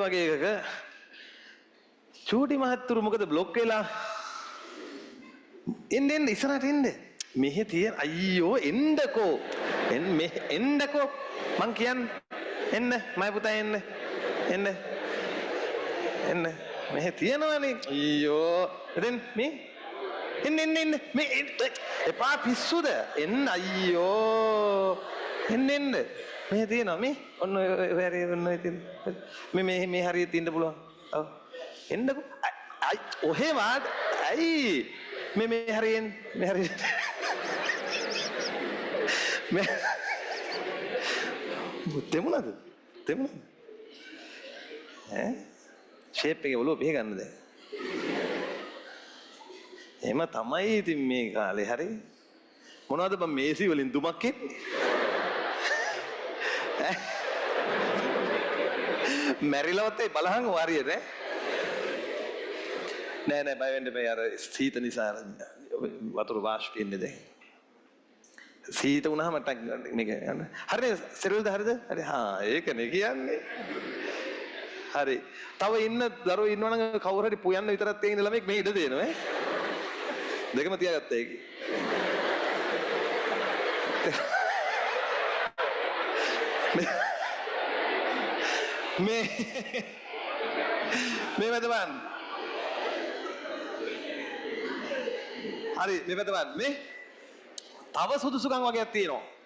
වගේ එකක චූටි මහත්තුරු මොකද බ්ලොක් වෙලා එන්න ඉස්සරහට එන්න මෙහෙ තියෙන අයියෝ එන්නකෝ එන්නකෝ මං කියන්නේ එන්න මයි පුතා එන්න මෙහෙ තියෙනවනේ අයියෝ එතෙන් මේ එන්න මේ එපා පිස්සුද එන්න අයියෝ එන්න මෙහෙ තියෙනවා මේ ඔන්න ඔය හැරේ ඔන්න ඔය තියෙන මේ හරියට තින්න පුළුවන් ඔව් එන්නකෝ අයි ඔහෙ වාඩ ඇයි මේ හරියෙන් මේ හරියට මේ තෙමුණද ඈ ෂේප් එකේ ඔලුව පිහ ගන්න දැන් එහෙම තමයි ඉතින් මේ කාලේ හරි මොනවද බං මේසි වලින් දුමක් එන්නේ මැරිලවත් ඒ බලහන් වාරියට නෑ බය වෙන්න බෑ අර සීත නිසා වතුර වාෂ්ප වෙන්නේ දැන් සීත වුණාම ටක් මේක යන්න හරිනේ සෙරල්ද හරිද හරි ඒකනේ කියන්නේ හරි තව ඉන්න දරුවෝ ඉන්නවනම් කවුරු හරි පුයන්න විතරක් තියෙන ළමෙක් මේ ඉඩ දෙනවා දෙකම තියාගත්තා ඒක මේ වැදවන් හරි මේ වැදවන් මේ තව සුදුසුකම් වගේක් තියෙනවා